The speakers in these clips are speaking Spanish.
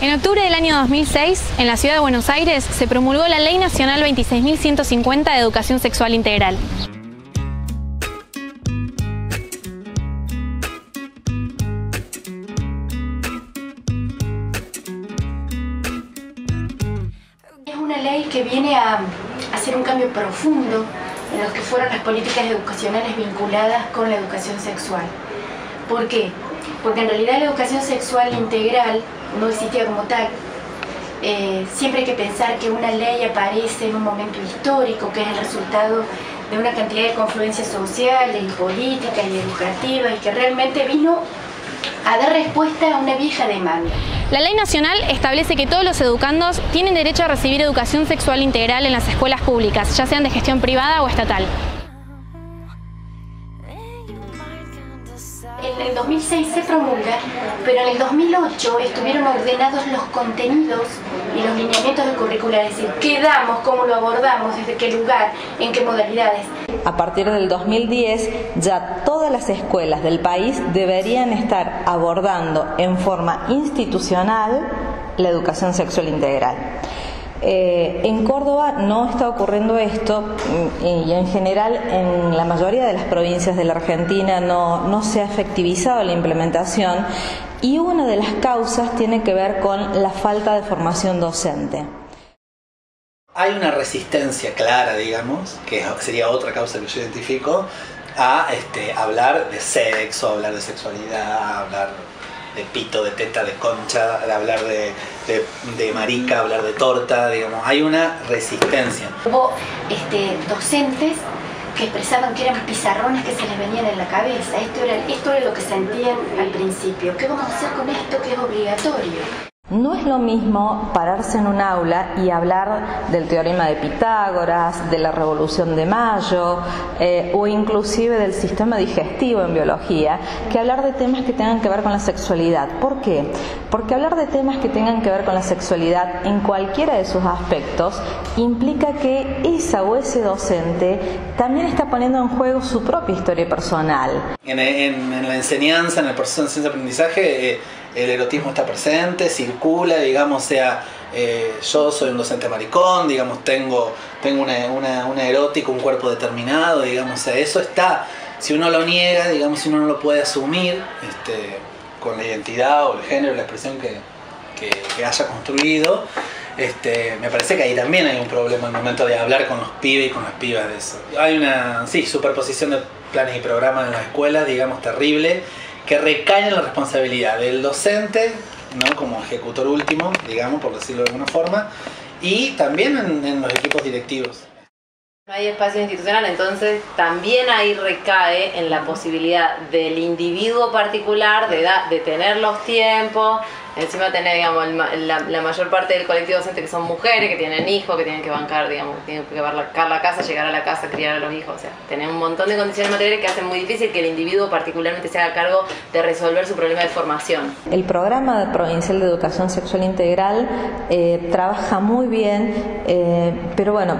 En octubre del año 2006, en la ciudad de Buenos Aires, se promulgó la Ley Nacional 26.150 de Educación Sexual Integral. Es una ley que viene a hacer un cambio profundo en lo que fueron las políticas educacionales vinculadas con la educación sexual. ¿Por qué? Porque en realidad la educación sexual integral no existía como tal. Siempre hay que pensar que una ley aparece en un momento histórico, que es el resultado de una cantidad de confluencias sociales y políticas y educativas, y que realmente vino a dar respuesta a una vieja demanda. La Ley Nacional establece que todos los educandos tienen derecho a recibir educación sexual integral en las escuelas públicas, ya sean de gestión privada o estatal. En el 2006 se promulga, pero en el 2008 estuvieron ordenados los contenidos y los lineamientos del curricular, es decir, qué damos, cómo lo abordamos, desde qué lugar, en qué modalidades. A partir del 2010 ya todas las escuelas del país deberían estar abordando en forma institucional la educación sexual integral. En Córdoba no está ocurriendo esto y en general en la mayoría de las provincias de la Argentina no se ha efectivizado la implementación, y una de las causas tiene que ver con la falta de formación docente. Hay una resistencia clara, digamos, que sería otra causa que yo identifico, a hablar de sexo, hablar de sexualidad, hablar de pito, de teta, de concha, de hablar de marica, hablar de torta, digamos. Hay una resistencia. Hubo docentes que expresaban que eran pizarrones que se les venían en la cabeza. Esto era lo que sentían al principio. ¿Qué vamos a hacer con esto que es obligatorio? No es lo mismo pararse en un aula y hablar del teorema de Pitágoras, de la Revolución de Mayo o inclusive del sistema digestivo en biología, que hablar de temas que tengan que ver con la sexualidad. ¿Por qué? Porque hablar de temas que tengan que ver con la sexualidad en cualquiera de sus aspectos implica que esa o ese docente también está poniendo en juego su propia historia personal. En la enseñanza, en el proceso de enseñanza-aprendizaje, el erotismo está presente, circula, digamos, yo soy un docente maricón, digamos, tengo una erótica, un cuerpo determinado, digamos, eso está. Si uno lo niega, digamos, si uno no lo puede asumir con la identidad o el género, la expresión que haya construido, me parece que ahí también hay un problema al momento de hablar con los pibes y con las pibas de eso. Hay una superposición de planes y programas en las escuelas, digamos, terrible, que recae en la responsabilidad del docente, ¿no?, como ejecutor último, digamos, por decirlo de alguna forma, y también en los equipos directivos. No hay espacio institucional, entonces también ahí recae en la posibilidad del individuo particular de tener los tiempos. Encima tener, digamos, la mayor parte del colectivo docente que son mujeres, que tienen hijos, que tienen que bancar, digamos, que tienen que bancar la casa, llegar a la casa, criar a los hijos. O sea, tener un montón de condiciones materiales que hacen muy difícil que el individuo particularmente se haga cargo de resolver su problema de formación. El programa provincial de educación sexual integral trabaja muy bien, pero bueno,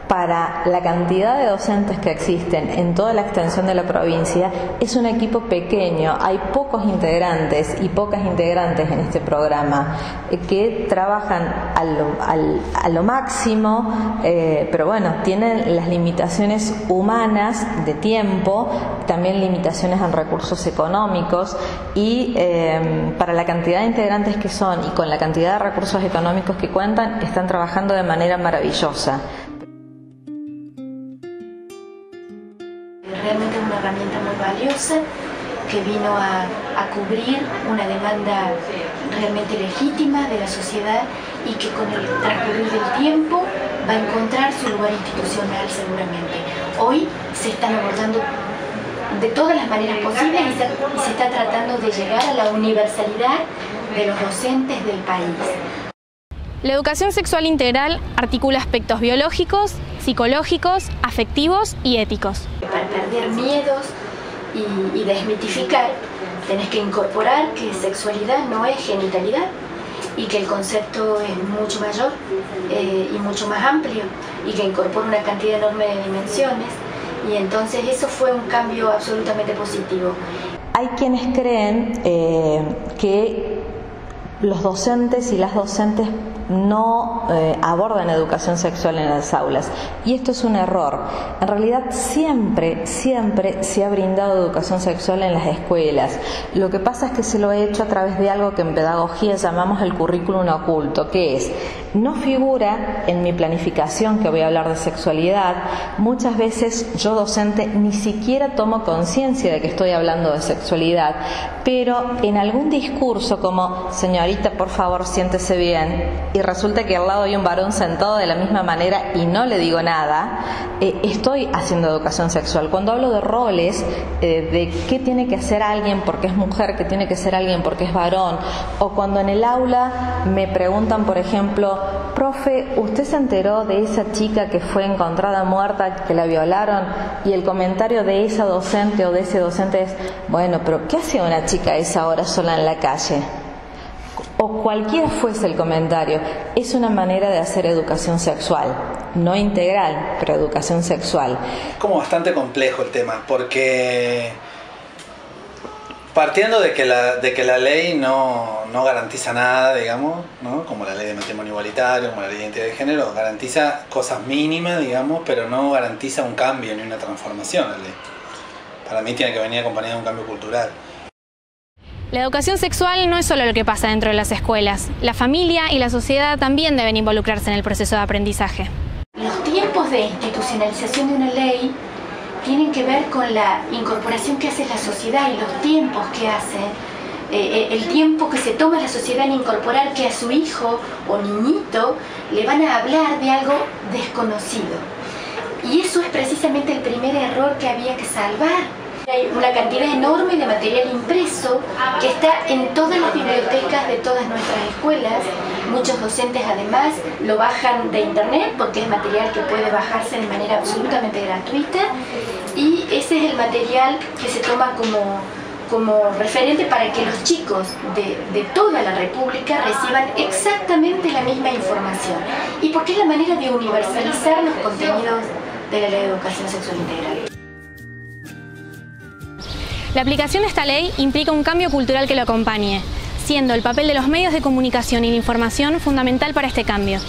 para la cantidad de docentes que existen en toda la extensión de la provincia, es un equipo pequeño, hay pocos integrantes y pocas integrantes en este programa que trabajan a lo máximo, pero bueno, tienen las limitaciones humanas de tiempo, también limitaciones en recursos económicos, y para la cantidad de integrantes que son y con la cantidad de recursos económicos que cuentan, están trabajando de manera maravillosa. Realmente es una herramienta muy valiosa que vino a cubrir una demanda realmente legítima de la sociedad y que con el transcurrir del tiempo va a encontrar su lugar institucional seguramente. Hoy se están abordando de todas las maneras posibles y se está tratando de llegar a la universalidad de los docentes del país. La educación sexual integral articula aspectos biológicos, psicológicos, afectivos y éticos. Para perder miedos y desmitificar, tenés que incorporar que sexualidad no es genitalidad y que el concepto es mucho mayor y mucho más amplio y que incorpora una cantidad enorme de dimensiones, y entonces eso fue un cambio absolutamente positivo. Hay quienes creen que los docentes y las docentes no abordan educación sexual en las aulas, y esto es un error. En realidad siempre se ha brindado educación sexual en las escuelas. Lo que pasa es que se lo ha hecho a través de algo que en pedagogía llamamos el currículum oculto, que es, no figura en mi planificación que voy a hablar de sexualidad. Muchas veces yo, docente, ni siquiera tomo conciencia de que estoy hablando de sexualidad, pero en algún discurso como, señorita, por favor, siéntese bien, y resulta que al lado hay un varón sentado de la misma manera y no le digo nada, estoy haciendo educación sexual. Cuando hablo de roles, de qué tiene que hacer alguien porque es mujer, qué tiene que ser alguien porque es varón, o cuando en el aula me preguntan, por ejemplo, profe, ¿usted se enteró de esa chica que fue encontrada muerta, que la violaron? Y el comentario de esa docente o de ese docente es, bueno, pero ¿qué hacía una chica a esa hora sola en la calle? O cualquiera fuese el comentario, es una manera de hacer educación sexual, no integral, pero educación sexual. Es como bastante complejo el tema, porque partiendo de que la ley no garantiza nada, digamos, ¿no? Como la ley de matrimonio igualitario, como la ley de identidad de género, garantiza cosas mínimas, digamos, pero no garantiza un cambio ni una transformación la ley. Para mí tiene que venir acompañada de un cambio cultural. La educación sexual no es solo lo que pasa dentro de las escuelas. La familia y la sociedad también deben involucrarse en el proceso de aprendizaje. Los tiempos de institucionalización de una ley tienen que ver con la incorporación que hace la sociedad y los tiempos que hace, el tiempo que se toma la sociedad en incorporar que a su hijo o niñito le van a hablar de algo desconocido. Y eso es precisamente el primer error que había que salvar. Hay una cantidad enorme de material impreso que está en todas las bibliotecas de todas nuestras escuelas. Muchos docentes además lo bajan de internet porque es material que puede bajarse de manera absolutamente gratuita, y ese es el material que se toma como referente para que los chicos de toda la República reciban exactamente la misma información, y porque es la manera de universalizar los contenidos de la Ley de Educación Sexual Integral. La aplicación de esta ley implica un cambio cultural que lo acompañe, siendo el papel de los medios de comunicación y la información fundamental para este cambio.